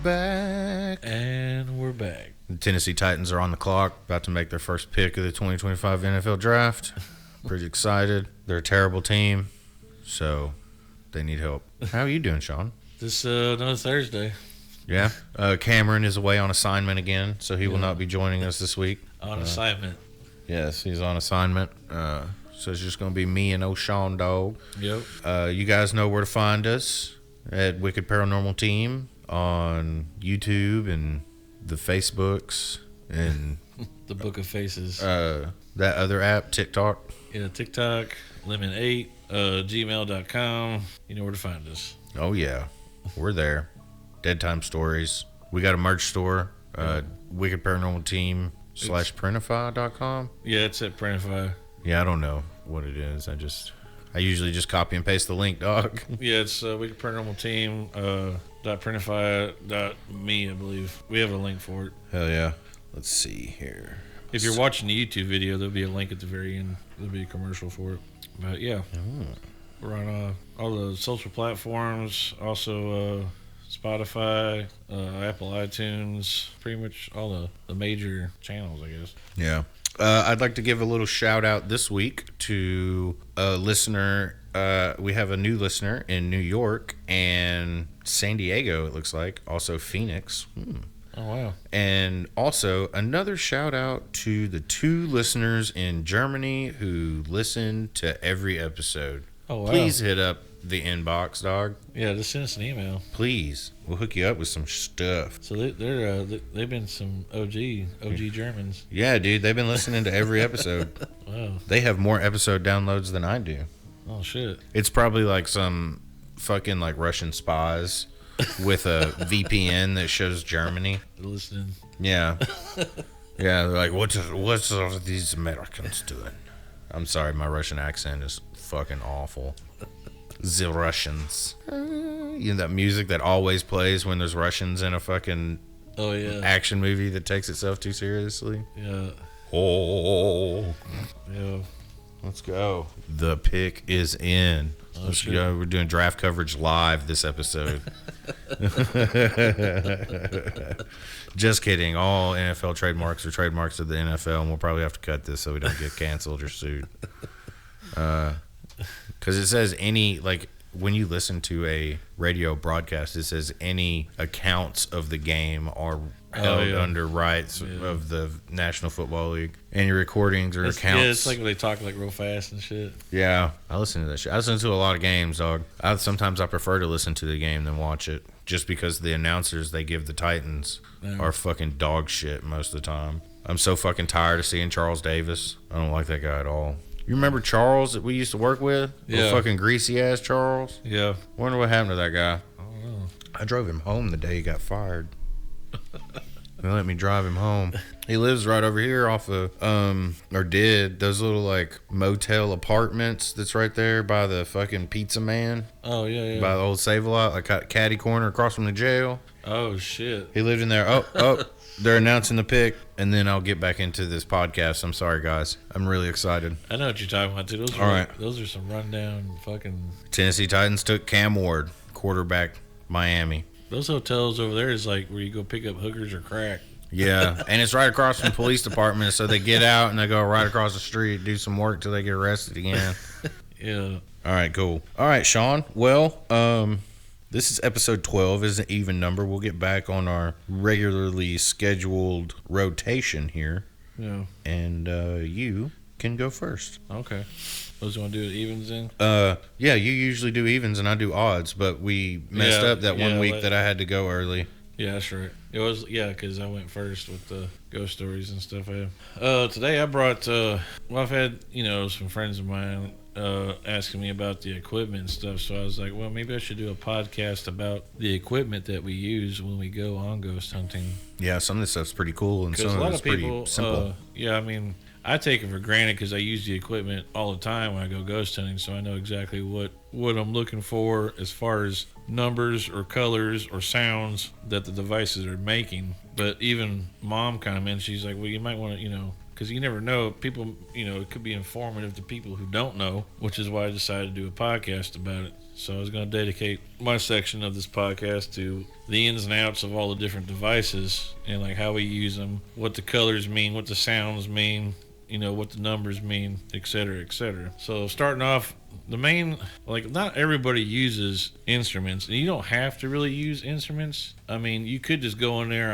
back. And we're back. The Tennessee Titans are on the clock, about to make their first pick of the 2025 NFL Draft. Pretty excited. They're a terrible team, so they need help. How are you doing, Sean? This another Thursday. Yeah. Cameron is away on assignment again, so he will not be joining us this week. On assignment. Yes, he's on assignment. So it's just going to be me and O'Shawn Dog. Yep. You guys know where to find us at Wicked Paranormal Team on YouTube and the Facebooks and the Book of Faces. That other app, TikTok. Yeah, TikTok, Lemon8, gmail.com. You know where to find us. Oh, yeah. We're there. Dead Time Stories. We got a merch store, Wicked Paranormal Team /Printify.com. Yeah, it's at Printify. Yeah, I don't know what it is. I usually just copy and paste the link, dog. Yeah, it's Wicked Paranormal Team .printify.me, I believe. We have a link for it. Hell yeah. Let's see here. If you're watching the YouTube video, there'll be a link at the very end. There'll be a commercial for it. But yeah, we're on all the social platforms, also Spotify, Apple iTunes, pretty much all the major channels, I guess. Yeah. I'd like to give a little shout out this week to a listener. We have a new listener in New York and San Diego, it looks like. Also Phoenix. Oh, wow. And also another shout out to the 2 listeners in Germany who listen to every episode. Oh, wow. Please hit up the inbox, dog. Yeah, just send us an email. Please. We'll hook you up with some stuff. So they've been some OG Germans. Yeah, dude. They've been listening to every episode. Wow. They have more episode downloads than I do. Oh, shit. It's probably like some fucking like Russian spies with a VPN that shows Germany. Listening. Yeah. Yeah, they're like, what's are these Americans doing? I'm sorry, my Russian accent is fucking awful. The Russians. You know that music that always plays when there's Russians in a fucking action movie that takes itself too seriously? Yeah. Oh. Yeah. Let's go. The pick is in. Let's go. We're doing draft coverage live this episode. Just kidding. All NFL trademarks are trademarks of the NFL, and we'll probably have to cut this so we don't get canceled or sued. Because it says any, like, when you listen to a radio broadcast, it says any accounts of the game are held under rights of the National Football League. Any recordings or accounts. Yeah, it's like when they talk like real fast and shit. Yeah, I listen to that shit. I listen to a lot of games, dog. Sometimes I prefer to listen to the game than watch it, just because the announcers they give the Titans are fucking dog shit most of the time. I'm so fucking tired of seeing Charles Davis. I don't like that guy at all. You remember Charles that we used to work with? Yeah. Fucking greasy ass Charles? Yeah. Wonder what happened to that guy. I don't know. I drove him home the day he got fired. They let me drive him home. He lives right over here off of, or did, those little like motel apartments that's right there by the fucking Pizza Man. Oh, yeah. By the old Save-A-Lot, like caddy corner across from the jail. Oh, shit. He lived in there. Oh. They're announcing the pick, and then I'll get back into this podcast. I'm sorry, guys. I'm really excited. I know what you're talking about, too. Those are some rundown fucking... Tennessee Titans took Cam Ward, quarterback, Miami. Those hotels over there is like where you go pick up hookers or crack. Yeah, and it's right across from the police department, so they get out and they go right across the street, do some work till they get arrested again. Yeah. All right, cool. All right, Sean. Well, this is episode 12, is an even number. We'll get back on our regularly scheduled rotation here. Yeah. And you can go first. Okay. Those you want to do evens in? Yeah, you usually do evens and I do odds, but we messed up that one week that I had to go early. Yeah, that's right. It was, because I went first with the ghost stories and stuff. Today I brought, I've had, some friends of mine asking me about the equipment and stuff, so I was like, well, maybe I should do a podcast about the equipment that we use when we go on ghost hunting. Yeah, some of this stuff's pretty cool and some of it's pretty simple. I take it for granted because I use the equipment all the time when I go ghost hunting, so I know exactly what I'm looking for as far as numbers or colors or sounds that the devices are making. But even Mom kind of mentioned, she's like, well, you might want to, because you never know. People, it could be informative to people who don't know, which is why I decided to do a podcast about it. So I was going to dedicate my section of this podcast to the ins and outs of all the different devices and like how we use them, what the colors mean, what the sounds mean, what the numbers mean, etc., etc. So starting off, the main, like, not everybody uses instruments, and you don't have to really use instruments. I mean, you could just go in there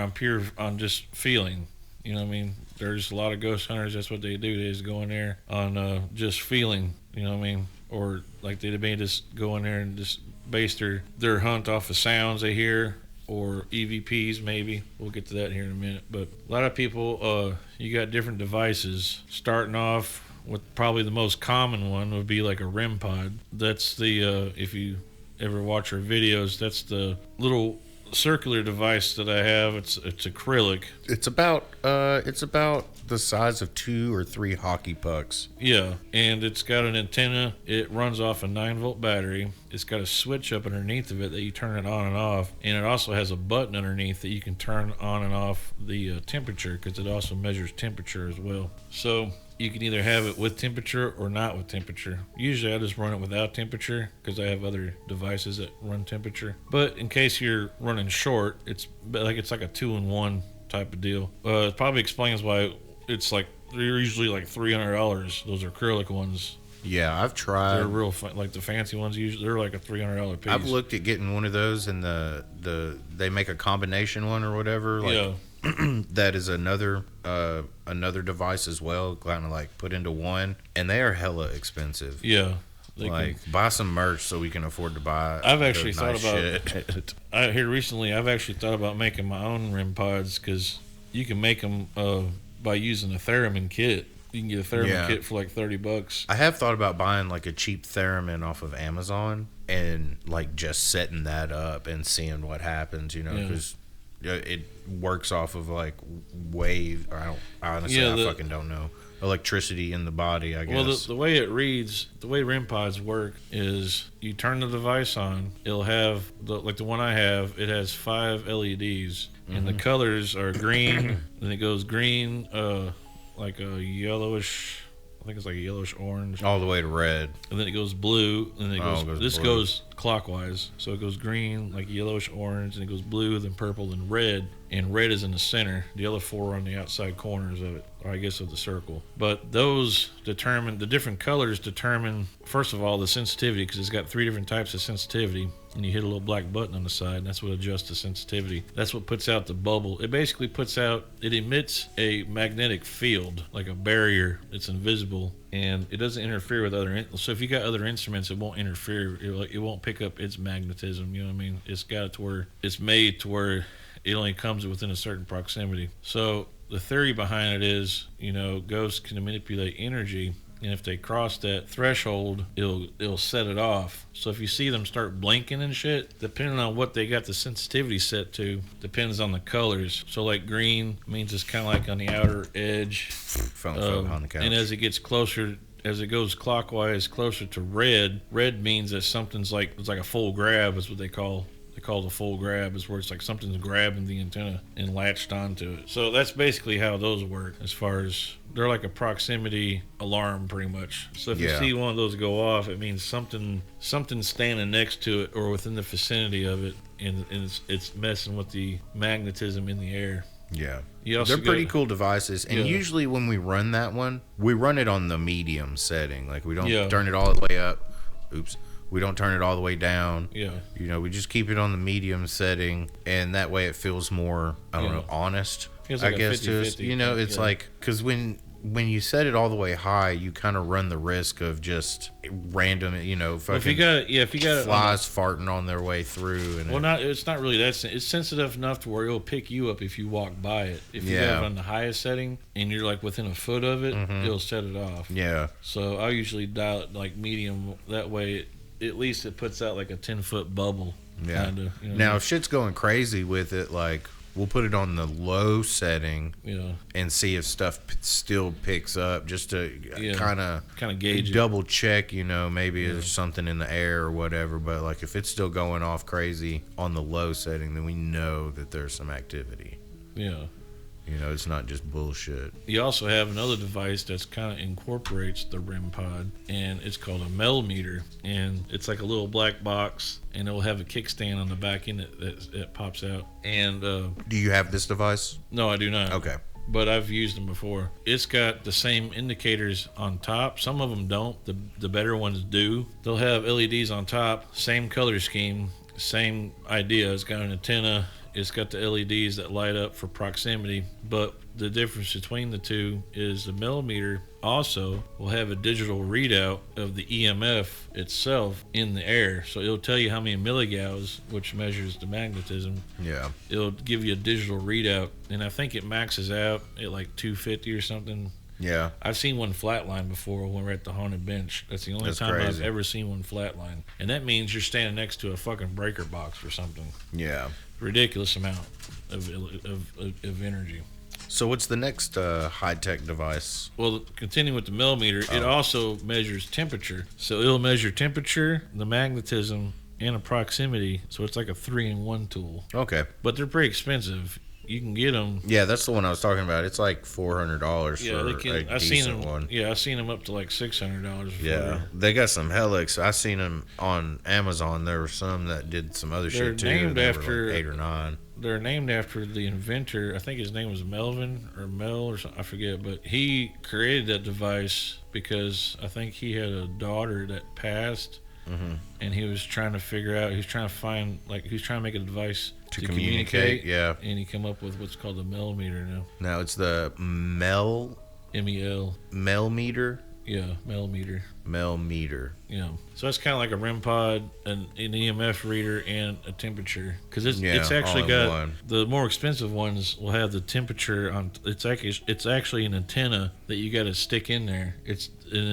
on just feeling. You know what I mean? There's a lot of ghost hunters, that's what they do. They just go in there on just feeling, you know what I mean? Or like they may just go in there and just base their hunt off of sounds they hear, or EVPs maybe. We'll get to that here in a minute. But a lot of people, you got different devices. Starting off with probably the most common one would be like a REM pod. That's the, if you ever watch our videos, that's the little circular device that I have. It's acrylic. It's about the size of 2 or 3 hockey pucks. Yeah, and it's got an antenna. It runs off a 9-volt battery. It's got a switch up underneath of it that you turn it on and off, and it also has a button underneath that you can turn on and off the temperature, because it also measures temperature as well. So you can either have it with temperature or not with temperature. Usually I just run it without temperature because I have other devices that run temperature. But in case you're running short, it's like a 2-in-1 type of deal. It probably explains why it's like they're usually like $300. Those acrylic ones. Yeah, I've tried. They're real like the fancy ones. Usually they're like a $300 piece. I've looked at getting one of those, and they make a combination one or whatever. Like, yeah. That is another device as well, kind of like put into one, and they are hella expensive. Yeah. Buy some merch so we can afford to buy. I've actually thought about shit. Here recently, I've actually thought about making my own REM pods, because you can make them by using a theremin kit. You can get a theremin kit for like $30. I have thought about buying like a cheap theremin off of Amazon and like just setting that up and seeing what happens, because it works off of like wave, or I fucking don't know, electricity in the body, I guess. Well, the way it reads, the way REM pods work is you turn the device on. It'll have like the one I have. It has 5 LEDs, and the colors are green. Then it goes green, like a yellowish. I think it's like a yellowish orange. All the way to red. And then it goes blue, and then it goes clockwise. So it goes green, like yellowish orange, and it goes blue, then purple, then red. And red is in the center. The other 4 are on the outside corners of it, or I guess of the circle. But those determine, the different colors determine, first of all, the sensitivity, because it's got 3 different types of sensitivity. And you hit a little black button on the side, and that's what adjusts the sensitivity. That's what puts out the bubble. It basically it emits a magnetic field, like a barrier. It's invisible, and it doesn't interfere with other. So if you got other instruments, it won't interfere. It won't pick up its magnetism. You know what I mean? It's got it to where it's made to where it only comes within a certain proximity. So the theory behind it is, ghosts can manipulate energy, and if they cross that threshold, it'll set it off. So if you see them start blinking and shit, depending on what they got the sensitivity set to, depends on the colors. So like green means it's kind of like on the outer edge. On the couch. And as it gets closer, as it goes clockwise closer to red means that something's it's like a full grab is what they call. They call it a full grab, is where it's like something's grabbing the antenna and latched onto it. So that's basically how those work, as far as they're like a proximity alarm pretty much. So if you see one of those go off, it means something's standing next to it or within the vicinity of it, and it's messing with the magnetism in the air. Yeah. They're pretty cool devices. And usually when we run that one, we run it on the medium setting. Like we don't turn it all the way up. Oops. We don't turn it all the way down. Yeah. We just keep it on the medium setting, and that way it feels more, I don't know, honest. Feels like I guess to us. It's like, because when you set it all the way high, you kind of run the risk of just random, fucking if you got flies farting on their way through. And it's not really that. It's sensitive enough to where it'll pick you up if you walk by it. If you have it on the highest setting and you're like within a foot of it, it'll set it off. Yeah. So I usually dial it like medium. That way, at least it puts out like a 10-foot bubble. Yeah. Kinda, now, if shit's going crazy with it, like, we'll put it on the low setting and see if stuff still picks up, just to kind of gauge double check, maybe there's something in the air or whatever. But like if it's still going off crazy on the low setting, then we know that there's some activity. Yeah. You know, it's not just bullshit. You also have another device that's kind of incorporates the REM pod, and it's called a meter, and it's like a little black box, and it'll have a kickstand on the back end that pops out. And do you have this device? No, I do not. Okay. But I've used them before. It's got the same indicators on top. Some of them don't. The better ones do. They'll have LEDs on top, same color scheme, same idea. It's got an antenna. It's got the LEDs that light up for proximity. But the difference between the two is the millimeter also will have a digital readout of the EMF itself in the air. So it'll tell you how many milligauss, which measures the magnetism. Yeah. It'll give you a digital readout. And I think it maxes out at like 250 or something. Yeah. I've seen one flatline before when we're at the haunted bench. That's the only time crazy. I've ever seen one flatline. And that means you're standing next to a fucking breaker box or something. Yeah. Ridiculous amount of energy. So what's the next high-tech device? Well, continuing with the millimeter, it also measures temperature. So it'll measure temperature, the magnetism, and a proximity. So it's like a 3-in-1 tool. Okay. But they're pretty expensive. You can get them. Yeah, that's the one I was talking about. It's like $400 Yeah, for a decent one. Yeah, I've seen them up to like $600. Yeah, they got some Helix. I seen them on Amazon. There were some that did some other shit too. Named They after were like 8 or 9. They're named after the inventor. I think his name was Melvin or Mel or something. I forget. But he created that device because I think he had a daughter that passed. Mm-hmm. And he was trying to figure out, he was trying to make a device to communicate. Yeah. And he came up with what's called the millimeter now. Now it's the MEL. Meter? Yeah, millimeter. Meter. Yeah. So that's kind of like a REM pod, an EMF reader, and a temperature. Because it's actually got the more expensive ones will have the temperature on. It's actually an antenna that you got to stick in there. It's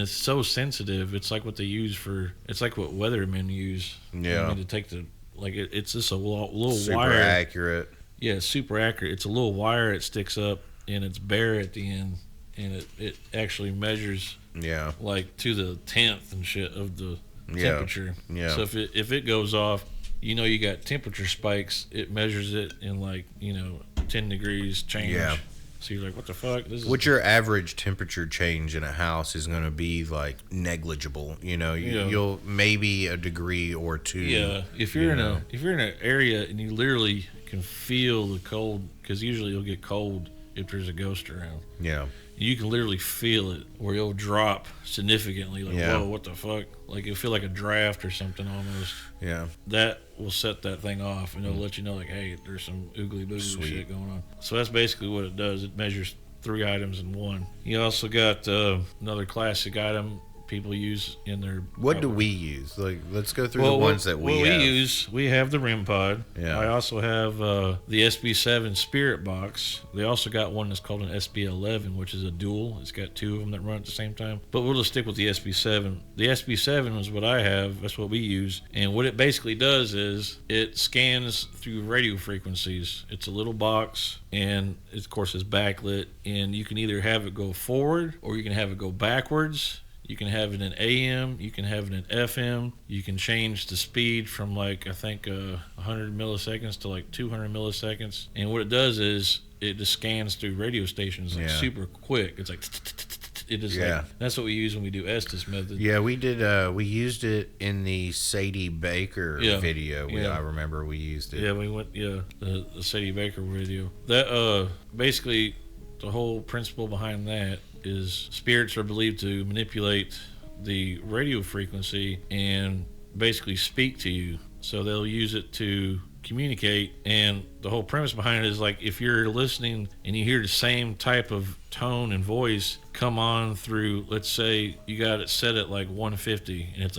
so sensitive. It's like what they use for. It's like what weathermen use. Yeah. To take the it's just a little super wire. Super accurate. Yeah, super accurate. It's a little wire that sticks up, and it's bare at the end, and it actually measures. Yeah. Like to the 10th and shit of the temperature. Yeah. So if it goes off, you got temperature spikes. It measures it in 10 degrees change. Yeah. So you're like, what the fuck? What's your average temperature change in a house is going to be like negligible. You'll maybe a degree or two. Yeah. If you're in an area and you literally can feel the cold, because usually you'll get cold if there's a ghost around. Yeah. You can literally feel it, where it'll drop significantly. Whoa, what the fuck? Like it'll feel like a draft or something almost. Yeah. That will set that thing off, and it'll let you know, hey, there's some oogly boogly shit going on. So that's basically what it does. It measures 3 items in one. You also got another classic item people use in their. What do we use? Let's go through the ones that we have. We have the REM pod. Yeah. I also have the SB7 Spirit Box. They also got one that's called an SB11, which is a dual. It's got 2 of them that run at the same time. But we'll just stick with the SB7. The SB7 is what I have. That's what we use. And what it basically does is it scans through radio frequencies. It's a little box, and of course it's backlit. And you can either have it go forward or you can have it go backwards. You can have it in AM, you can have it in FM, you can change the speed from 100 milliseconds to 200 milliseconds. And what it does is it just scans through radio stations super quick. It's that's what we use when we do Estes method. Yeah, we did. We used it in the Sadie Baker video. I remember we used it. Yeah, we went. Yeah, the Sadie Baker video. That basically the whole principle behind that is spirits are believed to manipulate the radio frequency and basically speak to you. So they'll use it to communicate, and the whole premise behind it is if you're listening and you hear the same type of tone and voice come on through, let's say you got it set at 150 and it's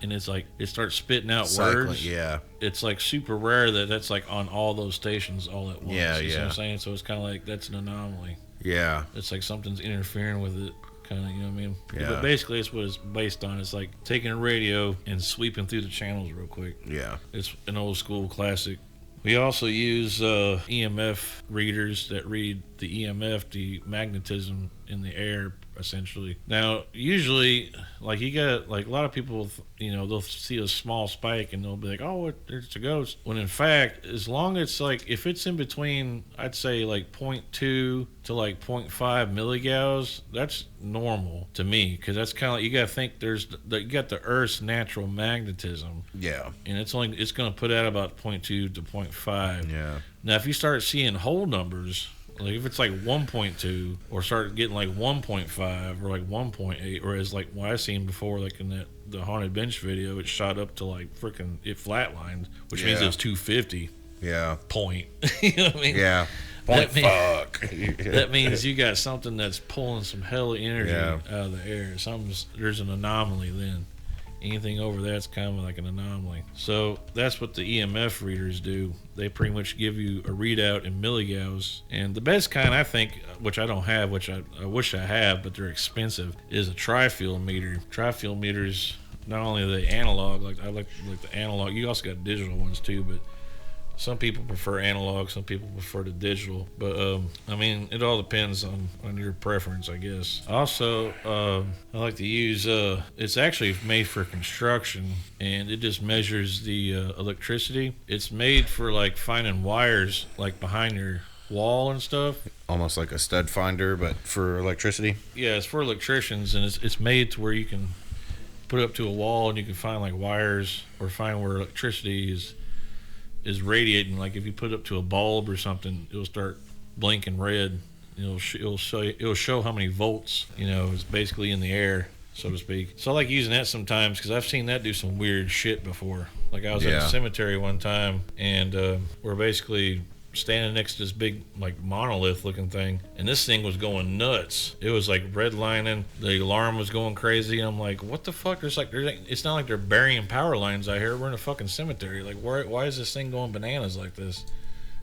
and it's it starts spitting out words. Yeah, it's super rare that's on all those stations all at once. Yeah, you know what I'm saying? So it's kind of that's an anomaly. Yeah. It's something's interfering with it, kind of, you know what I mean? Yeah. But basically, it's what it's based on. It's taking a radio and sweeping through the channels real quick. Yeah. It's an old school classic. We also use EMF readers that read the EMF, the magnetism in the air, essentially. Now, usually, like you got like a lot of people, they'll see a small spike and they'll be like, "Oh, it's a ghost." When in fact, as long as like if it's in between, I'd say like zero point 0.2 to like 0.5 milligauss, that's normal to me, because that's kind of like, you got to think you got the Earth's natural magnetism. Yeah. And it's going to put out about 0.2 to 0.5. Yeah. Now, if you start seeing whole numbers, like if it's like 1.2 or start getting like 1.5 or like 1.8, or as like what I seen before, like in the haunted bench video, it shot up to like freaking, it flatlined, which means it was 250. Yeah. Point. You know what I mean? Yeah. That means you got something that's pulling some hella energy out of the air. There's an anomaly then. Anything over that's kind of like an anomaly. So that's what the EMF readers do. They pretty much give you a readout in milligauss. And the best kind, I think, which I don't have, which I wish I have, but they're expensive, is a tri-field meter. Tri-field meters, not only are they analog, like I like the analog. You also got digital ones too, but some people prefer analog, some people prefer the digital. But, I mean, it all depends on your preference, I guess. Also, I like to use, it's actually made for construction, and it just measures the electricity. It's made for, like, finding wires, like, behind your wall and stuff. Almost like a stud finder, but for electricity? Yeah, it's for electricians, and it's made to where you can put it up to a wall, and you can find, like, wires, or find where electricity is radiating. Like if you put it up to a bulb or something, it'll start blinking red. It'll show how many volts is basically in the air, so to speak. So I like using that sometimes because I've seen that do some weird shit before. Like I was at a cemetery one time, and we're basically standing next to this big like monolith looking thing, and this thing was going nuts. It was like redlining, the alarm was going crazy, and I'm like, what the fuck? It's not like they're burying power lines out here. We're in a fucking cemetery. Like why is this thing going bananas like this?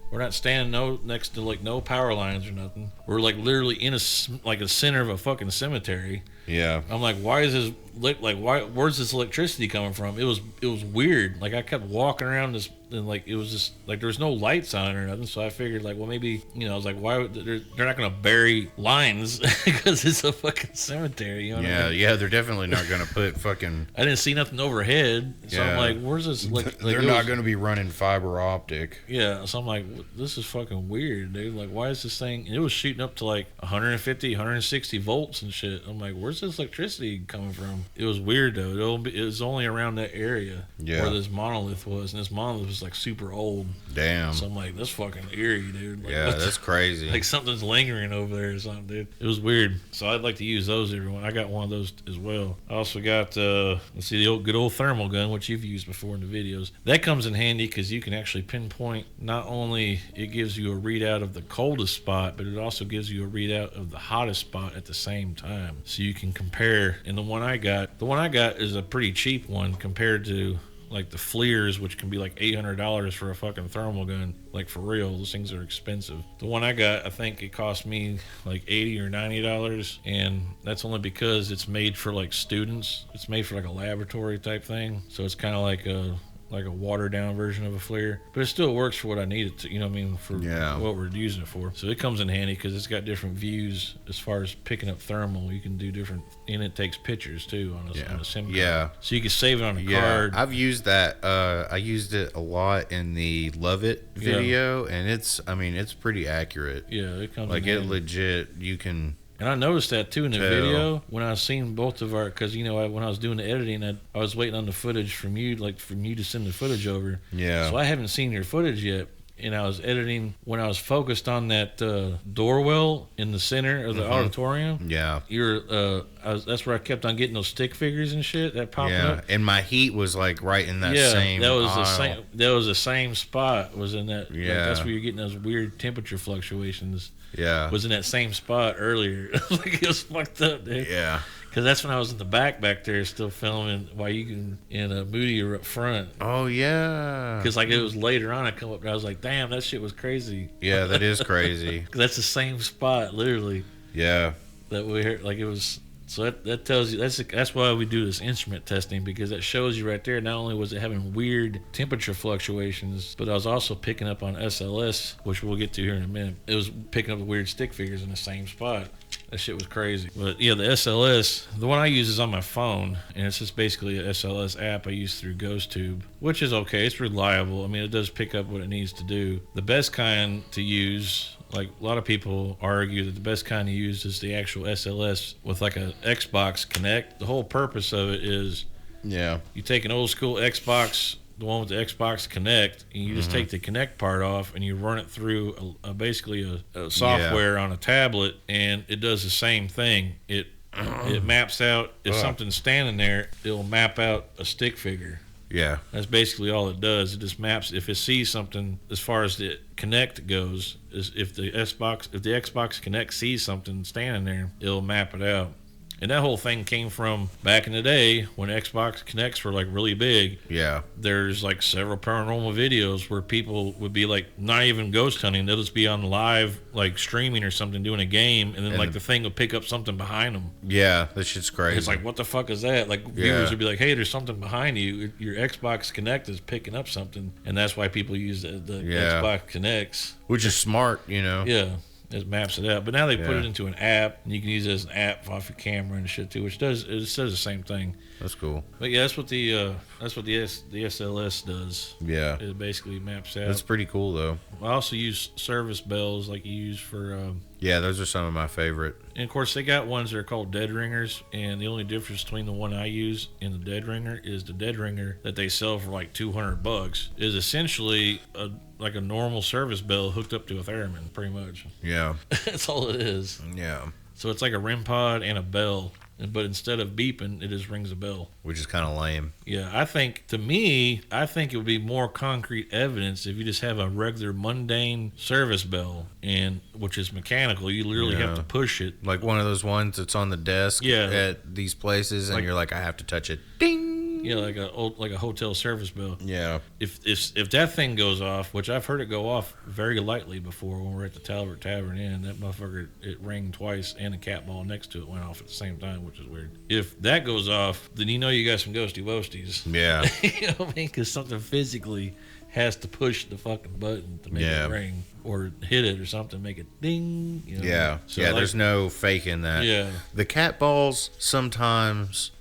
We're not standing next to like no power lines or nothing. We're like literally in a center of a fucking cemetery. Yeah. I'm like, why is this where's this electricity coming from? It was weird. Like I kept walking around this, and like it was just like there was no lights on or nothing. So I figured like, well, maybe I was like, why they're not gonna bury lines because it's a fucking cemetery. What I mean? Yeah, they're definitely not gonna put fucking. I didn't see nothing overhead, so I'm like, where's this? Like they're not gonna be running fiber optic. Yeah, so I'm like, this is fucking weird, dude. Like, why is this thing? And it was shooting up to like 150, 160 volts and shit. I'm like, where's this electricity coming from? It was weird though. It was only around that area where this monolith was, and this monolith was like super old. Damn. So I'm like, that's fucking eerie, dude. Like, yeah, that's crazy. Like something's lingering over there or something, dude. It was weird. So I'd like to use those, everyone. I got one of those as well. I also got let's see, the good old thermal gun, which you've used before in the videos. That comes in handy because you can actually pinpoint. Not only it gives you a readout of the coldest spot, but it also gives you a readout of the hottest spot at the same time, so you can compare. And the one I got is a pretty cheap one compared to like the FLIRs, which can be like $800 for a fucking thermal gun. Like for real, those things are expensive. The one I got, I think it cost me like $80 or $90, and that's only because it's made for like students. It's made for like a laboratory type thing, so it's kind of like a watered down version of a FLIR, but it still works for what I need it to, for what we're using it for. So it comes in handy because it's got different views as far as picking up thermal. You can do different, and it takes pictures too on a SIM card. Yeah. So you can save it on a card. I've used that. I used it a lot in the Love It video, and it's pretty accurate. Yeah, it comes like in it handy. Legit. You can. And I noticed that too in the video when I seen both of our, because when I was doing the editing, I was waiting on the footage from you to send the footage over. Yeah. So I haven't seen your footage yet, and I was editing when I was focused on that door well in the center of the auditorium. Yeah. That's where I kept on getting those stick figures and shit that popped up. And my heat was like right in that same. That was aisle. the same. That was the same spot. Was in that. Yeah. Like, that's where you're getting those weird temperature fluctuations. Yeah. Was in that same spot earlier. Like it was fucked up, dude. Yeah. Because that's when I was in the back there still filming while you can, Moody were up front. Oh, yeah. Because like it was later on I come up and I was like, damn, that shit was crazy. Yeah, that is crazy. That's the same spot, literally. Yeah. That we heard, like it was So that tells you that's why we do this instrument testing, because that shows you right there. Not only was it having weird temperature fluctuations, but I was also picking up on SLS, which we'll get to here in a minute. It was picking up weird stick figures in the same spot. That shit was crazy. But yeah, the SLS, the one I use is on my phone, and it's just basically a SLS app I use through GhostTube, which is okay. It's reliable. I mean, it does pick up what it needs to do. The best kind to use, like a lot of people argue that the best kind to use is the actual SLS with like a Xbox Connect. The whole purpose of it is you take an old school Xbox, the one with the Xbox Connect, and you just take the Connect part off and you run it through basically a software on a tablet, and it does the same thing. It maps out, if something's standing there, it'll map out a stick figure. Yeah. That's basically all it does. It just maps, if it sees something as far as the Connect goes, is if the Xbox Connect sees something standing there, it'll map it out. And that whole thing came from back in the day when Xbox Connects were like really big. Yeah. There's like several paranormal videos where people would be like not even ghost hunting. They'll just be on live, like streaming or something, doing a game, and then like the thing will pick up something behind them. Yeah, that shit's crazy. It's like, what the fuck is that? Like viewers would be like, hey, there's something behind you. Your Xbox Connect is picking up something, and that's why people use the Xbox Connects. Which is smart, you know. Yeah. It maps it out, but now they put it into an app, and you can use it as an app off your camera and shit too, which does the same thing. That's cool. But yeah, that's what the SLS does. Yeah, it basically maps out. That's pretty cool though. I also use service bells like you use for. Yeah, those are some of my favorite. And of course, they got ones that are called dead ringers, and the only difference between the one I use and the dead ringer is the dead ringer that they sell for like $200 is essentially like a normal service bell hooked up to a theremin, pretty much. Yeah, that's all it is. Yeah. So it's like a REM pod and a bell, but instead of beeping, it just rings a bell. Which is kind of lame. Yeah, I think it would be more concrete evidence if you just have a regular mundane service bell, and which is mechanical. You literally have to push it. Like one of those ones that's on the desk at these places, and you're like, I have to touch it. Ding! Yeah, like a hotel service bell. Yeah. If that thing goes off, which I've heard it go off very lightly before when we're at the Talbot Tavern Inn, that motherfucker, it rang twice, and the cat ball next to it went off at the same time, which is weird. If that goes off, then you know you got some ghosty woasties. Yeah. You know what I mean? Because something physically has to push the fucking button to make it ring, or hit it or something, make it ding. You know? Yeah. So like, there's no faking that. Yeah. The cat balls, sometimes,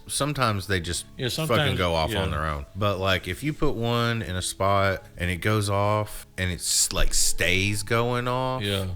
sometimes they just fucking go off on their own. But like if you put one in a spot and it goes off and it's like stays going off. Yeah.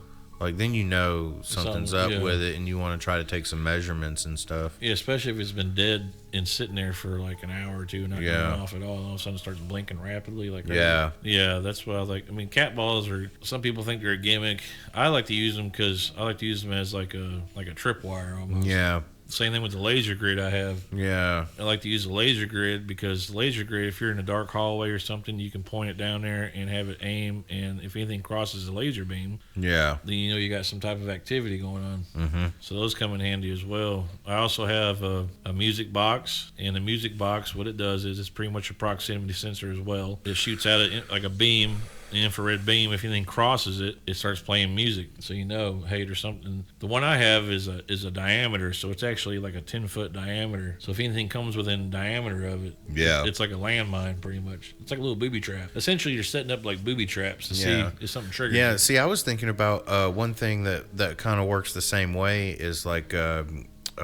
Like, then you know something's up with it, and you want to try to take some measurements and stuff. Yeah, especially if it's been dead and sitting there for like an hour or two, not going off at all, and all of a sudden it starts blinking rapidly. Like yeah, that's what I like. I mean, cat balls some people think they're a gimmick. I like to use them because I like to use them as like a tripwire almost. Yeah. Same thing with the laser grid I have. Yeah. I like to use the laser grid because the laser grid, if you're in a dark hallway or something, you can point it down there and have it aim, and if anything crosses the laser beam, then you know you got some type of activity going on. Mm-hmm. So those come in handy as well. I also have a music box, and the music box, what it does is it's pretty much a proximity sensor as well. It shoots out like a beam, an infrared beam. If anything crosses it, it starts playing music, so you know, hey, there's something. The one I have is a diameter, so it's actually like a 10-foot diameter. So if anything comes within diameter of it, it's like a landmine, pretty much. It's like a little booby trap. Essentially, you're setting up like booby traps to see if something triggers. Yeah. See, I was thinking about one thing that kind of works the same way is like a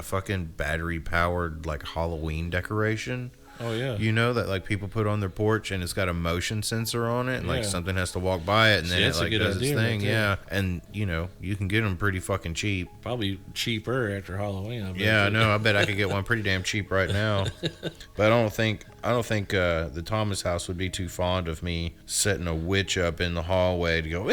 fucking battery powered like Halloween decoration. Oh yeah. You know that like people put on their porch and it's got a motion sensor on it, and like something has to walk by it, and then it like does its thing. Right, and you know you can get them pretty fucking cheap. Probably cheaper after Halloween. I know. I bet I could get one pretty damn cheap right now. But I don't think the Thomas house would be too fond of me setting a witch up in the hallway to go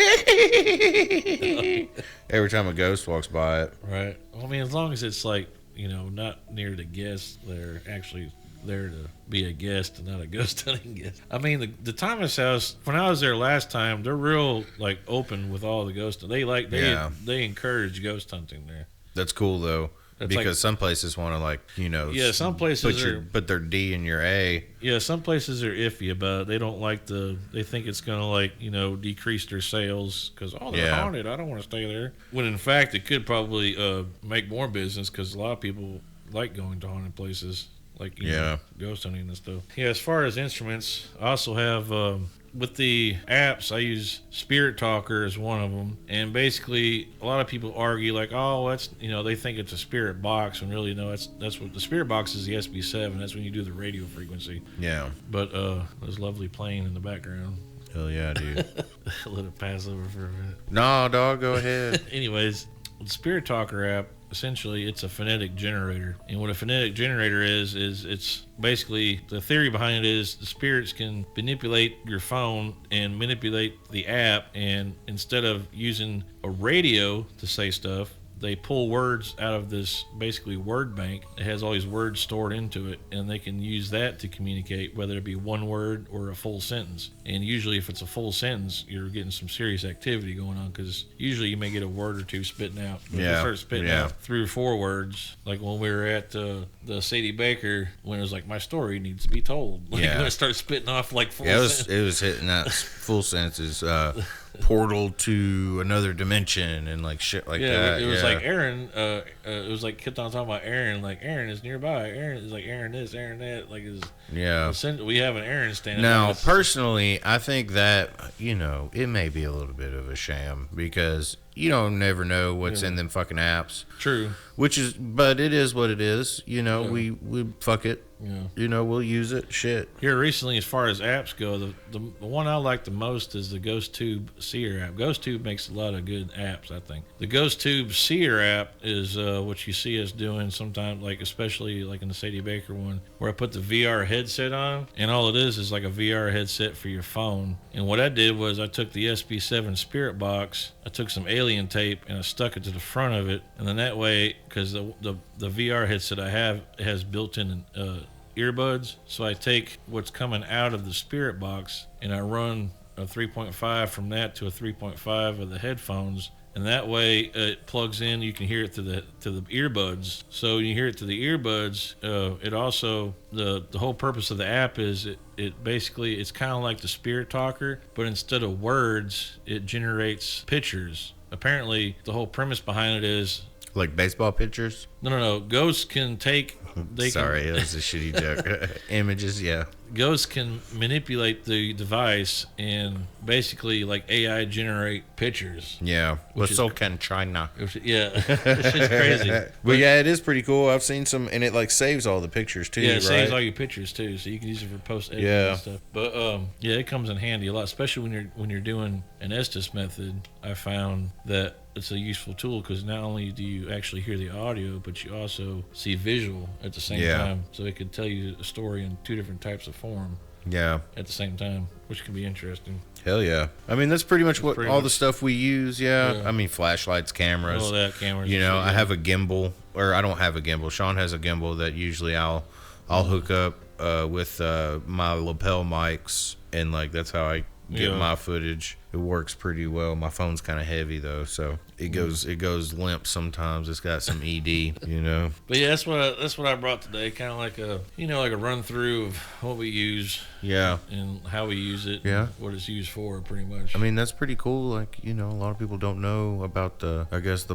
every time a ghost walks by it. Right. Well, I mean, as long as it's like, you know, not near the guests, they're actually there to be a guest and not a ghost hunting guest. I mean, the Thomas house, when I was there last time, they're real like open with all the ghosts. They encourage ghost hunting there. That's cool though. Because some places want to, like, you know, some places put their D in your A. Yeah, some places are iffy about it. They don't like they think it's going to, like, you know, decrease their sales because, they're haunted. I don't want to stay there. When in fact, it could probably make more business because a lot of people like going to haunted places, like, you know, ghost hunting and stuff. Yeah, as far as instruments, I also have, with the apps, I use Spirit Talker as one of them. And basically, a lot of people argue, like, that's, you know, they think it's a spirit box, when really, no, that's what the spirit box is. The SB7. That's when you do the radio frequency. Yeah. But there's lovely playing in the background. Hell yeah, dude. Let it pass over for a minute. No, dog, go ahead. Anyways, the Spirit Talker app, essentially, it's a phonetic generator. And what a phonetic generator is it's basically, the theory behind it is the spirits can manipulate your phone and manipulate the app, and instead of using a radio to say stuff, they pull words out of this basically word bank. It has all these words stored into it, and they can use that to communicate, whether it be one word or a full sentence. And usually if it's a full sentence, you're getting some serious activity going on, because usually you may get a word or two spitting out. But if you start spitting out 3 or 4 words, like when we were at the Sadie Baker, when it was like, my story needs to be told. Like, when I start spitting off like full sentences. It was hitting that full sentences. Portal to another dimension and like shit like that. It was like Aaron. It was like kept on talking about Aaron. Like, Aaron is nearby. Aaron is like Aaron this, Aaron that. Like, we have an Aaron standing. Now, personally, I think that, you know, it may be a little bit of a sham, because you don't never know what's in them fucking apps. True. But it is what it is. You know, we fuck it. Yeah. You know, we'll use it. Shit. Here recently, as far as apps go, the one I like the most is the GhostTube Seer app. GhostTube makes a lot of good apps, I think. The GhostTube Seer app is what you see us doing sometimes, like especially like in the Sadie Baker one, where I put the VR headset on, and all it is like a VR headset for your phone. And what I did was I took the SB7 Spirit Box, I took some alien tape, and I stuck it to the front of it, and then that way, because the VR headset I have has built-in earbuds, so I take what's coming out of the Spirit Box and I run a 3.5 from that to a 3.5 of the headphones, and that way it plugs in. You can hear it to the earbuds. So you hear it to the earbuds. It also, the whole purpose of the app is it basically, it's kind of like the Spirit Talker, but instead of words, it generates pictures. Apparently, the whole premise behind it is like baseball pitchers. No. Ghosts can take. Sorry, it was a shitty joke. Images, yeah. Ghosts can manipulate the device and basically like AI generate pictures. Yeah. Well, so can China. Yeah. It's just crazy. But yeah, it is pretty cool. I've seen some, and it like saves all the pictures too. Yeah, it saves all your pictures too, so you can use it for post editing and stuff. But it comes in handy a lot, especially when you're doing an Estes method. I found that it's a useful tool, because not only do you actually hear the audio, but you also see visual at the same time. So it could tell you a story in 2 different types of form. Yeah. At the same time, which can be interesting. Hell yeah. I mean, that's pretty much the stuff we use. Yeah. I mean, flashlights, cameras. All that, cameras. You know, I have a gimbal, or I don't have a gimbal. Sean has a gimbal that usually I'll hook up with my lapel mics, and like that's how I get my footage. It works pretty well. My phone's kind of heavy though, so it goes limp sometimes. It's got some ED, you know. But yeah, that's what I brought today. Kind of like a run through of what we use. Yeah. And how we use it. Yeah. And what it's used for, pretty much. I mean, that's pretty cool. Like, you know, a lot of people don't know about the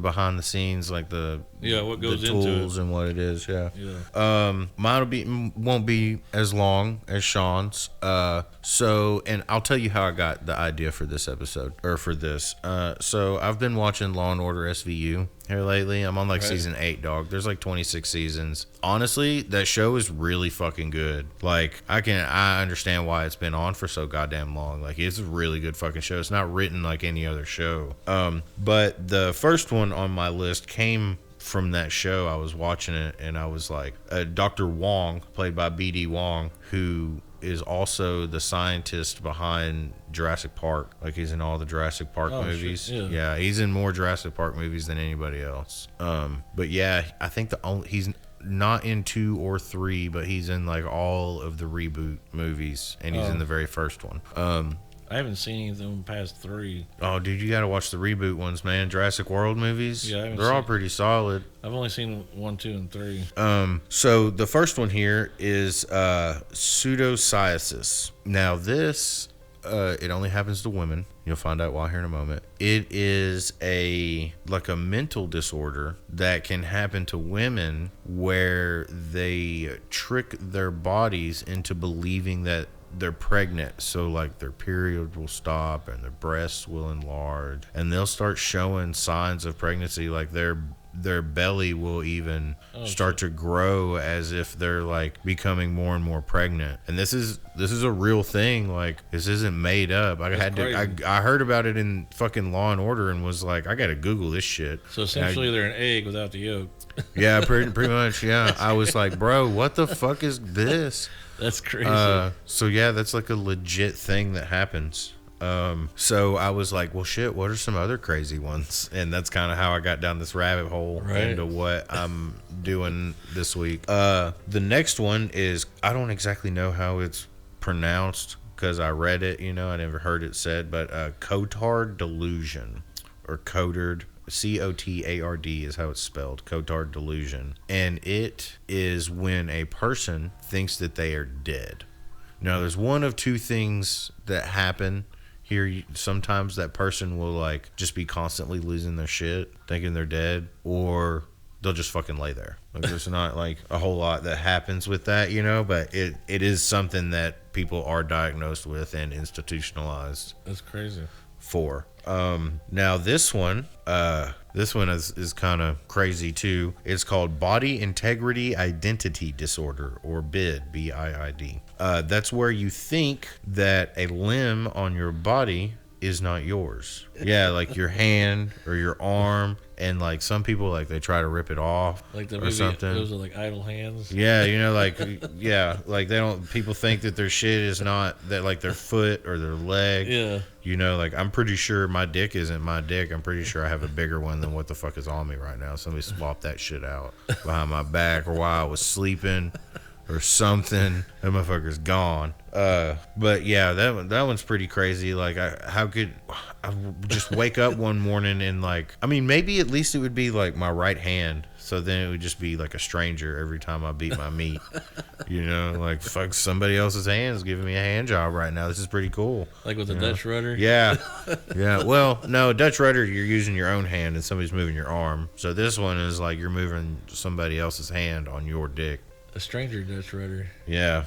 behind the scenes, like what goes the into tools it. And what it is. Yeah. Yeah. Mine won't be as long as Sean's. And I'll tell you how I got the idea for this episode, or for this. So I've been watching Law and Order SVU here lately. I'm on season 8, dog. There's like 26 seasons. Honestly, that show is really fucking good. Like, I understand why it's been on for so goddamn long. Like, it's a really good fucking show. It's not written like any other show. But the first one on my list came from that show. I was watching it, and I was like, Dr. Wong, played by BD Wong, who is also the scientist behind Jurassic Park. Like, he's in all the Jurassic Park movies. Shit. Yeah, he's in more Jurassic Park movies than anybody else. But yeah, I think he's not in 2 or 3, but he's in like all of the reboot movies, and he's in the very first one. I haven't seen anything past 3. Oh, dude, you gotta watch the reboot ones, man. Jurassic World movies. Yeah, I haven't they're all seen- pretty solid. I've only seen 1, 2, and 3. So the first one here is pseudocyesis. Now this, it only happens to women. You'll find out why here in a moment. It is a mental disorder that can happen to women where they trick their bodies into believing that they're pregnant. So like their period will stop and their breasts will enlarge and they'll start showing signs of pregnancy, like their belly will even start to grow as if they're like becoming more and more pregnant. And this is a real thing. Like, this isn't made up. I heard about it in fucking Law and Order and was like, I gotta Google this shit. So essentially they're an egg without the yolk. Yeah, pretty much. Yeah, I was like, bro, what the fuck is this? That's crazy. So yeah, that's like a legit thing that happens. So I was like, well, shit, what are some other crazy ones? And that's kind of how I got down this rabbit hole into what I'm doing this week. The next one is, I don't exactly know how it's pronounced because I read it, I never heard it said, but Cotard delusion, or Cotard, Cotard is how it's spelled, Cotard delusion. And it is when a person thinks that they are dead. Now, there's one of two things that happen here. Sometimes that person will like just be constantly losing their shit, thinking they're dead, or they'll just fucking lay there. Like, there's not like a whole lot that happens with that, but it is something that people are diagnosed with and institutionalized. That's crazy. For. Now this one is kind of crazy too. It's called Body Integrity Identity Disorder, or BID, BIID. That's where you think that a limb on your body is not yours. Yeah, like your hand or your arm, and like some people, like, they try to rip it off, like the or movie, something. Those are like idle hands. Yeah, like like they don't. People think that their shit is not that, like their foot or their leg. Yeah. Like, I'm pretty sure my dick isn't my dick. I'm pretty sure I have a bigger one than what the fuck is on me right now. Somebody swapped that shit out behind my back, or while I was sleeping, or something. That motherfucker's gone. But yeah, that one's pretty crazy. Like, how could I just wake up one morning and like, I mean, maybe at least it would be like my right hand. So then it would just be like a stranger every time I beat my meat. Like, fuck, somebody else's hand's giving me a hand job right now. This is pretty cool. Like with a Dutch rudder? Yeah. Yeah. Well, no, Dutch rudder, you're using your own hand and somebody's moving your arm. So this one is like you're moving somebody else's hand on your dick. A stranger Dutch rudder. Yeah.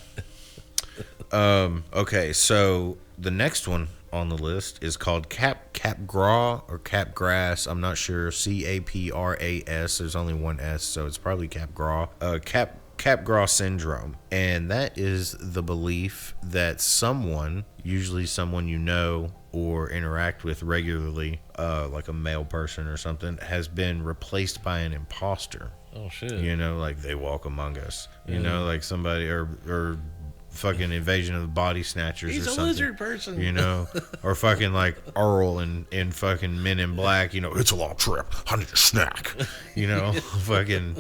Okay, so the next one on the list is called Capgras or Capgras. I'm not sure. Capras. There's only one S, so it's probably Capgras. Capgras syndrome, and that is the belief that someone, usually someone you know or interact with regularly, like a male person or something, has been replaced by an imposter. Oh shit. Like they walk among us. Like somebody or fucking Invasion of the Body Snatchers. He's or a something. lizard person. Or fucking like Earl in fucking Men in Black. It's a long trip. I need a snack. Fucking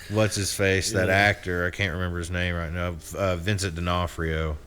what's his face? That actor. I can't remember his name right now. Vincent D'Onofrio.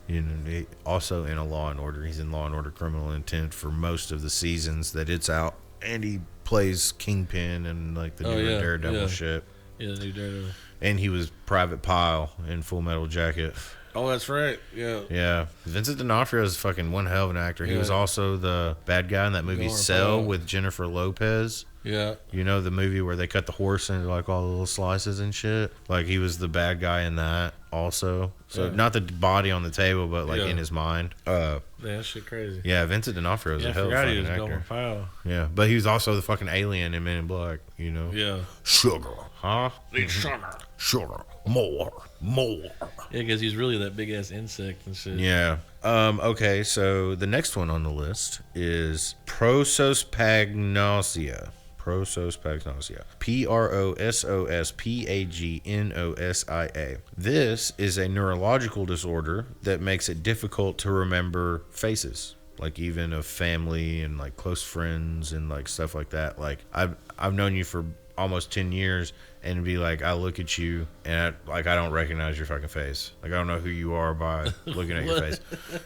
Also in a Law and Order. He's in Law and Order: Criminal Intent for most of the seasons that it's out, and he plays Kingpin and like the new Daredevil shit. Yeah, the new Daredevil. And he was Private Pile in Full Metal Jacket. Oh, that's right. Yeah. Yeah. Vincent D'Onofrio is fucking one hell of an actor. He was also the bad guy in that movie Cell with Jennifer Lopez. Yeah. The movie where they cut the horse into like all the little slices and shit. Like, he was the bad guy in that also. So not the body on the table, but like in his mind. Yeah, that shit crazy. Yeah, Vincent D'Onofrio is a hell of a fucking actor. Pile. Yeah, but he was also the fucking alien in Men in Black. Yeah. Sugar, huh? Need sugar. Sugar, more. Yeah, because he's really that big ass insect and shit. Yeah. Okay, so the next one on the list is prosospagnosia. Prosospagnosia. Prosospagnosia. This is a neurological disorder that makes it difficult to remember faces, like even of family and like close friends and like stuff like that. Like, I've known you for almost 10 years and be like, I look at you and I don't recognize your fucking face. Like, I don't know who you are by looking at your face.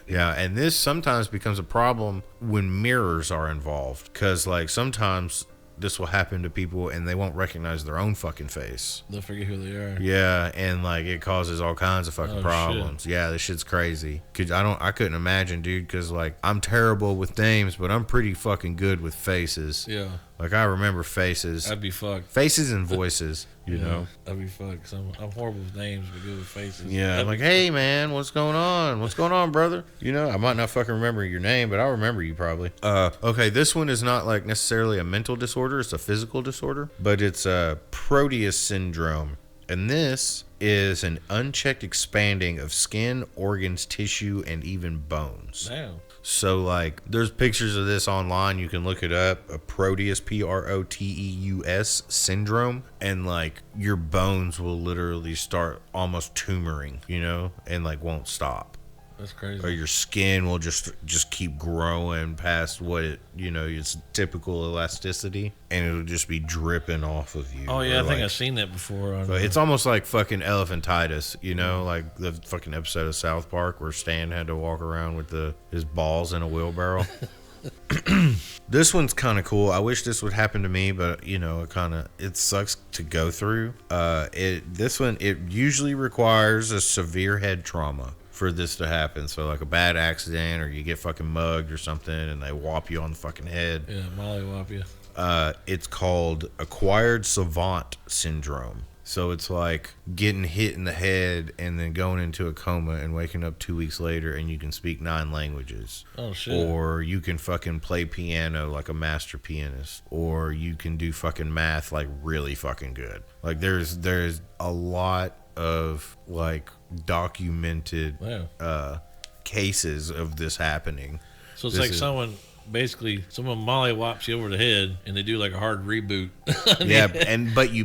Yeah, and this sometimes becomes a problem when mirrors are involved, because like sometimes this will happen to people and they won't recognize their own fucking face. They'll forget who they are. Yeah, and like it causes all kinds of fucking problems. Shit. Yeah, this shit's crazy. Cause I couldn't imagine, dude, because like I'm terrible with names, but I'm pretty fucking good with faces. Yeah. Like I remember faces. I'd be fucked. Faces and voices, you know. I'd be fucked. Cause I'm horrible with names, but good with faces. Yeah, I'm like, hey man, what's going on? What's going on, brother? You know, I might not fucking remember your name, but I'll remember you probably. Okay, this one is not like necessarily a mental disorder, it's a physical disorder, but it's a Proteus syndrome. And this is an unchecked expanding of skin, organs, tissue, and even bones. Damn. So, like, there's pictures of this online. You can look it up. A Proteus, Proteus syndrome. And, like, your bones will literally start almost tumoring, you know, and, like, won't stop. That's crazy. Or your skin will just keep growing past what it, you know, its typical elasticity, and it'll just be dripping off of you. Oh yeah, I think I've seen that before. It's almost like fucking elephantitis, you know, like the fucking episode of South Park where Stan had to walk around with his balls in a wheelbarrow. This one's kind of cool. I wish this would happen to me, but you know, it sucks to go through. This one usually requires a severe head trauma for this to happen. So like a bad accident, or you get fucking mugged or something and they whop you on the fucking head. Yeah, molly whop you. It's called acquired savant syndrome. So it's like getting hit in the head and then going into a coma and waking up 2 weeks later and you can speak 9 languages. Oh shit. Or you can fucking play piano like a master pianist. Or you can do fucking math like really fucking good. Like there's a lot of like documented cases of this happening. So it's like someone molly whops you over the head and they do like a hard reboot. Yeah, but you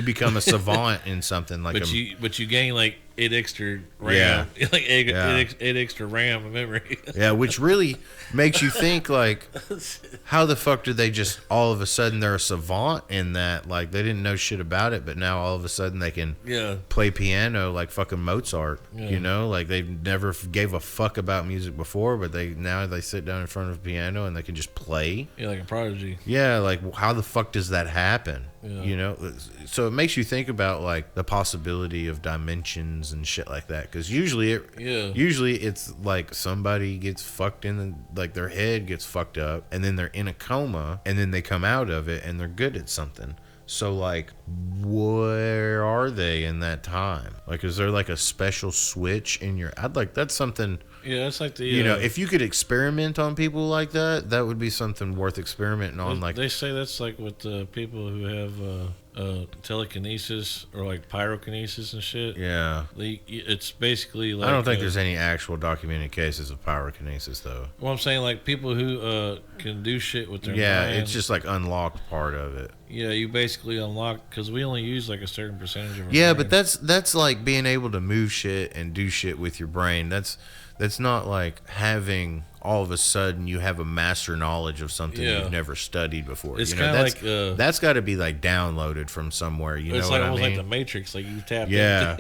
become a savant in something like but you gain like 8 extra RAM. Yeah. Like 8 extra RAM of memory. Yeah, which really makes you think like, how the fuck did they just all of a sudden they're a savant in that, like they didn't know shit about it, but now all of a sudden they can play piano like fucking Mozart. You know, like they never gave a fuck about music before, but now they sit down in front of a piano and they can just play. Yeah, like a prodigy. Yeah, like how the fuck does that happen? Yeah. You know, so it makes you think about like the possibility of dimensions and shit like that, because usually it's like somebody gets fucked like their head gets fucked up and then they're in a coma and then they come out of it and they're good at something. So like, where are they in that time? Like, is there like a special switch in your? That's something. Yeah, it's like you know, if you could experiment on people like that, that would be something worth experimenting on. Like they say, that's like with the people who have telekinesis or like pyrokinesis and shit. Yeah, it's basically like. I don't think there's any actual documented cases of pyrokinesis though. Well, I'm saying like people who can do shit with their mind. It's just like unlocked part of it. Yeah, you basically unlock, because we only use like a certain percentage of our brain. But that's like being able to move shit and do shit with your brain. That's not like having all of a sudden you have a master knowledge of something you've never studied before. It's kind of like that's got to be like downloaded from somewhere. You know what I mean? It's like almost like the Matrix. Like you tap. Yeah,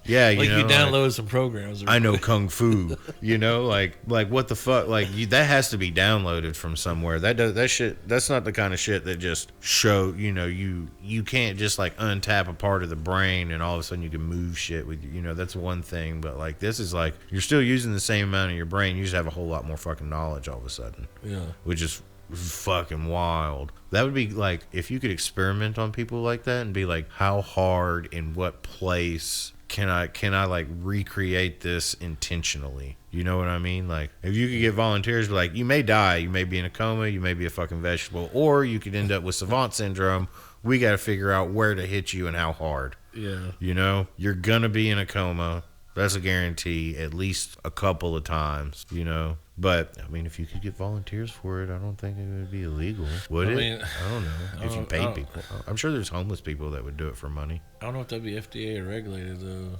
yeah. Like you download some programs. I know kung fu. You know, like what the fuck? Like that has to be downloaded from somewhere. That shit. That's not the kind of shit that just show. You know, you can't just like untap a part of the brain and all of a sudden you can move shit with you. You know, that's one thing. But like this is like you're still using the same amount of your brain. You just have a whole lot more fucking knowledge all of a sudden. Yeah. Which is fucking wild. That would be like if you could experiment on people like that and be like, how hard in what place can I like recreate this intentionally? You know what I mean? Like if you could get volunteers, like you may die, you may be in a coma, you may be a fucking vegetable, or you could end up with savant syndrome. We got to figure out where to hit you and how hard. Yeah. You know, you're gonna be in a coma. That's a guarantee, at least a couple of times, you know. But, I mean, if you could get volunteers for it, I don't think it would be illegal. Would it? I don't know. If you paid people. I'm sure there's homeless people that would do it for money. I don't know if that'd be FDA or regulated, though.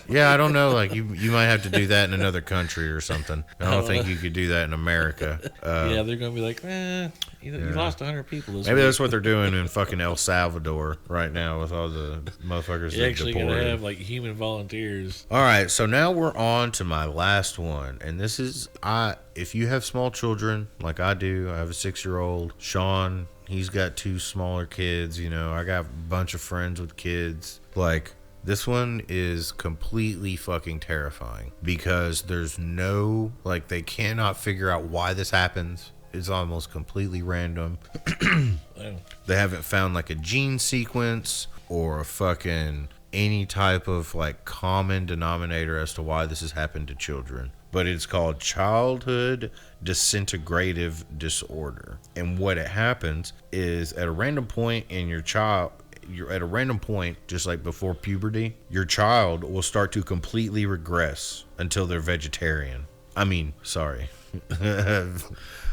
Yeah, I don't know. Like, you might have to do that in another country or something. I don't think you could do that in America. Yeah, they're going to be like, You lost 100 people this Maybe week. that's what they're doing in fucking El Salvador right now with all the motherfuckers You're that actually deported. going to have, like, human volunteers. All right, so now we're on to my last one. And this is, if you have small children, like I do, I have a 6-year-old. Sean, he's got 2 smaller kids. You know, I got a bunch of friends with kids. Like, this one is completely fucking terrifying because there's no, like, they cannot figure out why this happens. It's almost completely random. They haven't found like a gene sequence or a fucking any type of like common denominator as to why this has happened to children. But it's called childhood disintegrative disorder. And what it happens is at a random point in your child, you're at a random point, just like before puberty, your child will start to completely regress until they're vegetarian. I mean, sorry.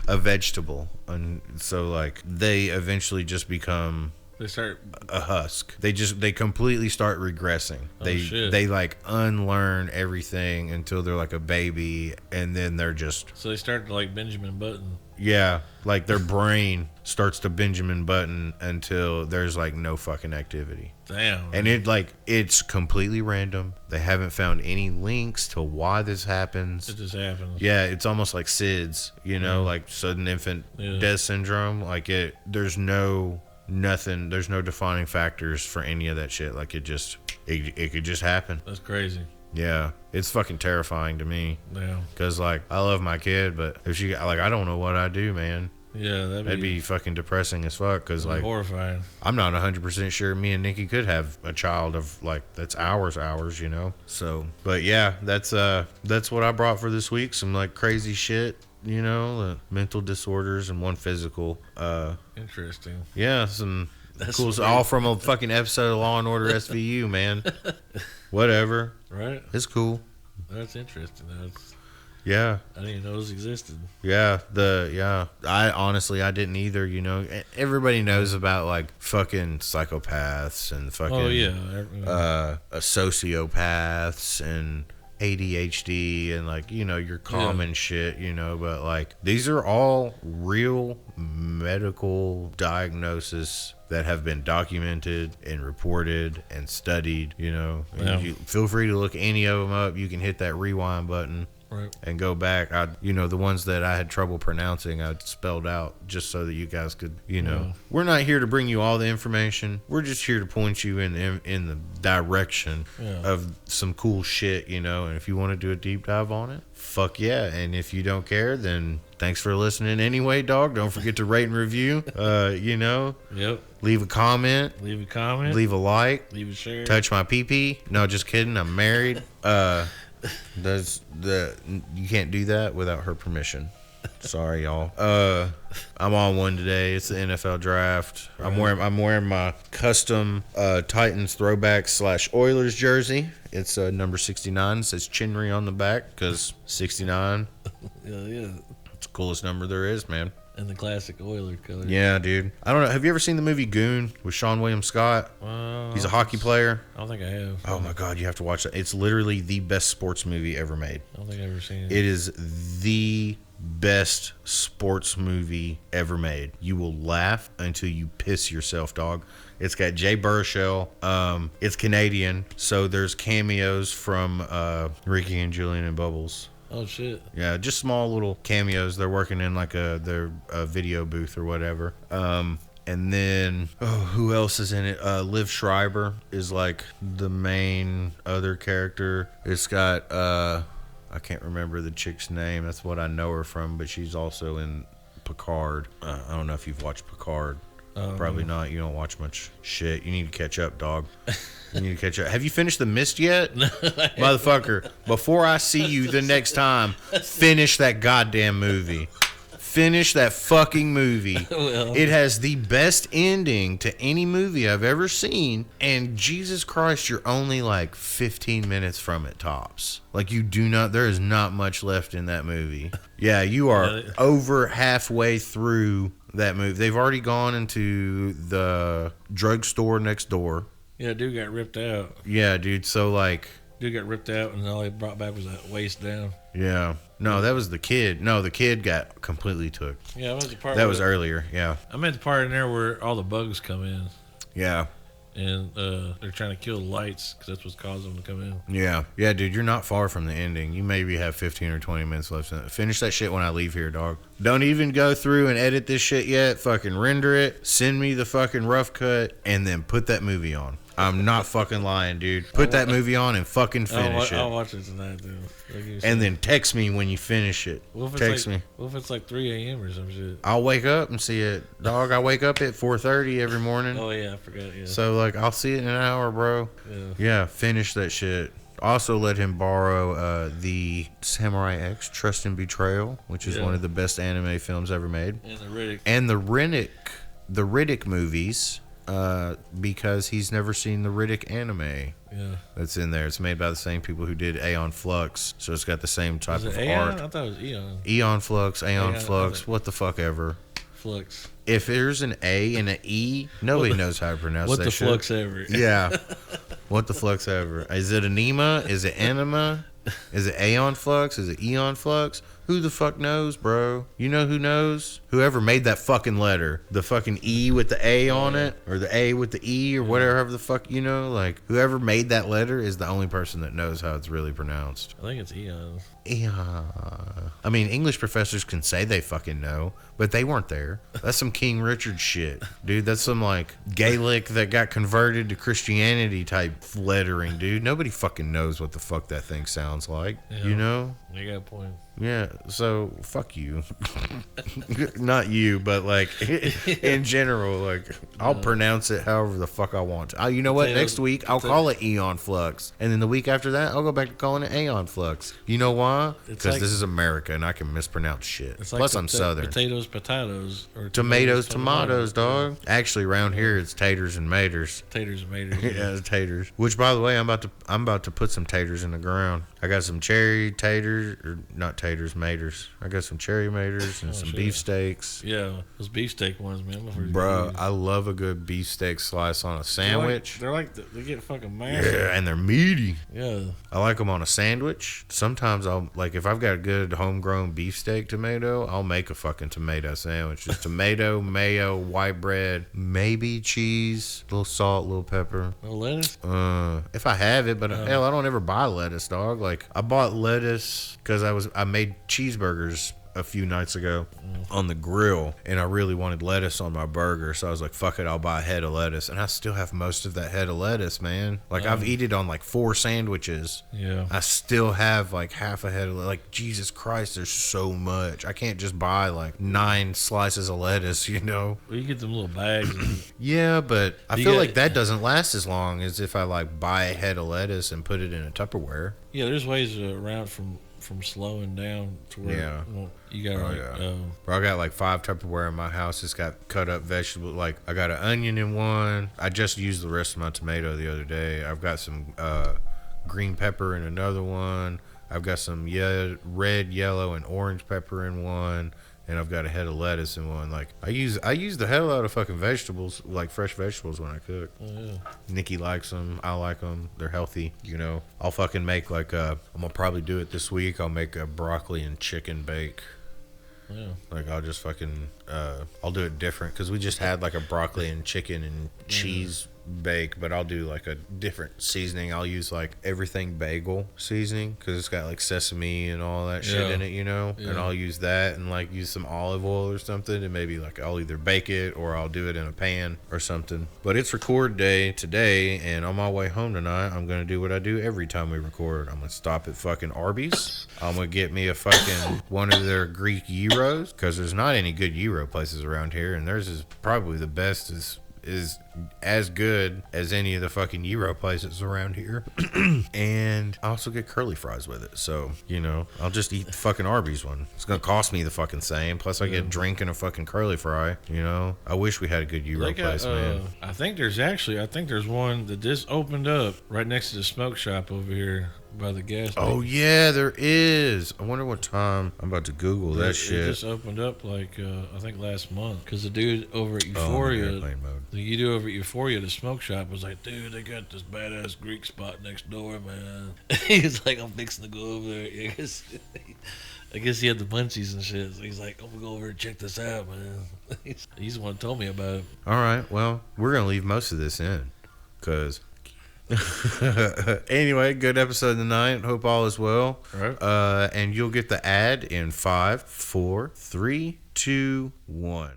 A vegetable. And so like they eventually just become They start a husk. They completely start regressing. They like unlearn everything until they're like a baby, and then they're just So they start to like Benjamin Button. Yeah, like their brain starts to Benjamin Button until there's like no fucking activity. Damn. And it's completely random. They haven't found any links to why this happens. It just happens. Yeah, it's almost like SIDS, you know, like sudden infant death syndrome. Like there's no defining factors for any of that shit. Like it could just happen. That's crazy. Yeah, it's fucking terrifying to me. Yeah. Cause like I love my kid, but if she like I don't know what I do, man. Yeah, that'd be fucking depressing as fuck. Cause like horrifying. I'm not 100% sure me and Nikki could have a child of like that's ours, you know. So, but yeah, that's what I brought for this week. Some like crazy shit, you know, mental disorders and one physical. Interesting. Yeah, some That's cool. All from a fucking episode of Law and Order SVU, man. Whatever. Right. It's cool. That's interesting. Yeah. I didn't even know those existed. Yeah. I honestly, I didn't either, you know. Everybody knows about like fucking psychopaths and fucking sociopaths and ADHD and like, you know, your common shit, you know, but like these are all real medical diagnoses that have been documented and reported and studied, you know. You feel free to look any of them up. You can hit that rewind button. Right. And go back. The ones that I had trouble pronouncing, I spelled out just so that you guys could, you know. We're not here to bring you all the information. We're just here to point you in the direction of some cool shit, you know. And if you want to do a deep dive on it, fuck yeah. And if you don't care, then thanks for listening anyway, dog. Don't forget to rate and review. You know. Yep. Leave a comment. Leave a like. Leave a share. Touch my pee-pee. No, just kidding. I'm married. You can't do that without her permission. Sorry, y'all. I'm on one today. It's the NFL draft. I'm wearing my custom Titans throwback / Oilers jersey. It's number 69. It says Chinry on the back because 69. Yeah. It's the coolest number there is, man. And the classic Oiler color. Yeah, dude. I don't know. Have you ever seen the movie Goon with Sean William Scott? He's a hockey player. I don't think I have. Oh my God, you have to watch that. It's literally the best sports movie ever made. I don't think I've ever seen it. It is the best sports movie ever made. You will laugh until you piss yourself, dog. It's got Jay Baruchel. It's Canadian, so there's cameos from Ricky and Julian and Bubbles. Oh shit! Yeah, just small little cameos. They're working in like their video booth or whatever. And then who else is in it? Liv Schreiber is like the main other character. It's got I can't remember the chick's name. That's what I know her from, but she's also in Picard. I don't know if you've watched Picard. Probably not. You don't watch much shit. You need to catch up, dog. You need to catch up. Have you finished The Mist yet? No, motherfucker, before I see you the next time, finish that goddamn movie. Finish that fucking movie. Well, it has the best ending to any movie I've ever seen. And Jesus Christ, you're only like 15 minutes from it tops. Like there is not much left in that movie. Yeah, you are over halfway through that movie. They've already gone into the drugstore next door. Yeah, dude got ripped out. Yeah, dude. So like, dude got ripped out, and all he brought back was that waist down. Yeah. No, that was the kid. No, the kid got completely took. Yeah, that was the part. That was earlier. Yeah. I meant the part in there where all the bugs come in. Yeah. And they're trying to kill the lights because that's what's causing them to come in. Yeah. Yeah, dude, you're not far from the ending. You maybe have 15 or 20 minutes left. Finish that shit when I leave here, dog. Don't even go through and edit this shit yet. Fucking render it. Send me the fucking rough cut and then put that movie on. I'm not fucking lying, dude. Put that movie on and fucking finish it. I'll watch it tonight, dude. And then text me when you finish it. Text me. What if it's like 3 a.m. or some shit? I'll wake up and see it. Dog, I wake up at 4:30 every morning. Oh, yeah, I forgot, yeah. So, like, I'll see it in an hour, bro. Yeah, finish that shit. Also let him borrow the Samurai X Trust and Betrayal, which is one of the best anime films ever made. And the Riddick movies. Because he's never seen the Riddick anime. Yeah, that's in there. It's made by the same people who did Aeon Flux, so it's got the same type of Aeon? art. I thought it was Eon. Aeon Flux, Aeon Flux, what the fuck ever. Flux. If there's an A and an E, nobody knows how to pronounce that shit. What the flux ever? Yeah. What the flux ever. Is it anema? Is it anima? Is it Aeon Flux? Is it Eon Flux? Who the fuck knows, bro? You know who knows? Whoever made that fucking letter. The fucking E with the A on it. Or the A with the E or whatever the fuck, you know? Like, whoever made that letter is the only person that knows how it's really pronounced. I think it's Eon. Eon. I mean, English professors can say they fucking know, but they weren't there. That's some King Richard shit. Dude, that's some, like, Gaelic that got converted to Christianity type lettering, dude. Nobody fucking knows what the fuck that thing sounds like, you know? You got a point. Yeah, so fuck you. Not you, but like in general, like I'll pronounce it however the fuck I want to. You know what? Next week I'll call it Eon Flux, and then the week after that I'll go back to calling it Aeon Flux. You know why? Because this is America and I can mispronounce shit. Plus I'm Southern. Potatoes, potatoes, or tomatoes, dog. Actually, around here it's taters and maters. Taters and maters. Yeah, it's taters. Which, by the way, I'm about to put some taters in the ground. I got some cherry taters, or not taters, maters. I got some cherry maters and some beefsteaks. Yeah, those beefsteak ones, man. Bro, I love a good beefsteak slice on a sandwich. They get fucking mad. Yeah, and they're meaty. Yeah. I like them on a sandwich. Sometimes I'll, like, if I've got a good homegrown beefsteak tomato, I'll make a fucking tomato sandwich. Just tomato, mayo, white bread, maybe cheese, a little salt, a little pepper. No lettuce? If I have it, but hell, I don't ever buy lettuce, dog. Like, I bought lettuce because I made cheeseburgers a few nights ago on the grill, and I really wanted lettuce on my burger, so I was like, fuck it, I'll buy a head of lettuce. And I still have most of that head of lettuce, man. Like, I've eaten it on like 4 sandwiches. Yeah, I still have like half a head of, like, Jesus Christ, there's so much. I can't just buy like 9 slices of lettuce, you know. Well, you get them little bags. Yeah, but I feel like that doesn't last as long as if I like buy a head of lettuce and put it in a Tupperware. Yeah, there's ways around from slowing down to where you got Bro, I got like 5 Tupperware in my house. It's got cut up vegetables. Like, I got an onion in one. I just used the rest of my tomato the other day. I've got some green pepper in another one. I've got some red, yellow, and orange pepper in one. And I've got a head of lettuce in one. Like, I use the hell out of fucking vegetables, like fresh vegetables, when I cook. Oh, yeah. Nikki likes them. I like them. They're healthy, you know. I'll fucking make like I'm gonna probably do it this week. I'll make a broccoli and chicken bake. Yeah. Like, I'll just fucking I'll do it different because we just had like a broccoli and chicken and cheese bake, but I'll do like a different seasoning. I'll use like everything bagel seasoning because it's got like sesame and all that shit in it, you know. And I'll use that and like use some olive oil or something, and maybe like I'll either bake it or I'll do it in a pan or something. But it's record day today, and on my way home tonight I'm gonna do what I do every time we record. I'm gonna stop at fucking Arby's. I'm gonna get me a fucking one of their Greek gyros, because there's not any good gyro places around here, and theirs is probably the best, is as good as any of the fucking gyro places around here. And I also get curly fries with it. So, you know, I'll just eat the fucking Arby's one. It's gonna cost me the fucking same. Plus I get drink and a fucking curly fry, you know. I wish we had a good gyro place, man. I think there's one that just opened up right next to the smoke shop over here by the gas station. Oh yeah, there is. I wonder what time. I'm about to Google that shit. It just opened up like I think last month, because the dude over at Euphoria, airplane mode. the dude over at Euphoria, the smoke shop, was like, dude, they got this badass Greek spot next door, man. He was like, I'm fixing to go over there. I guess he had the munchies and shit. So he's like, I'm gonna go over and check this out, man. He's the one who told me about it. All right, well, we're gonna leave most of this in, cause. Anyway, good episode tonight. Hope all is well. All right. And you'll get the ad in 5, 4, 3, 2, 1.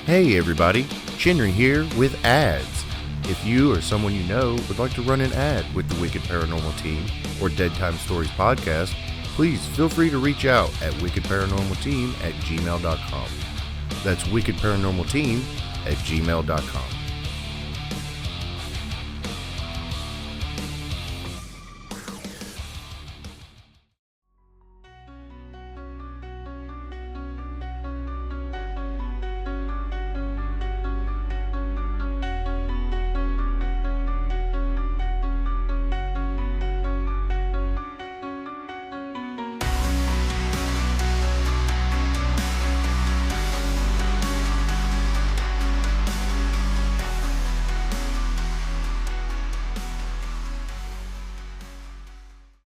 Hey everybody, Chinry here with ads. If you or someone you know would like to run an ad with the Wicked Paranormal Team or Dead Time Stories podcast, please feel free to reach out at wickedparanormalteam@gmail.com. That's wickedparanormalteam@gmail.com.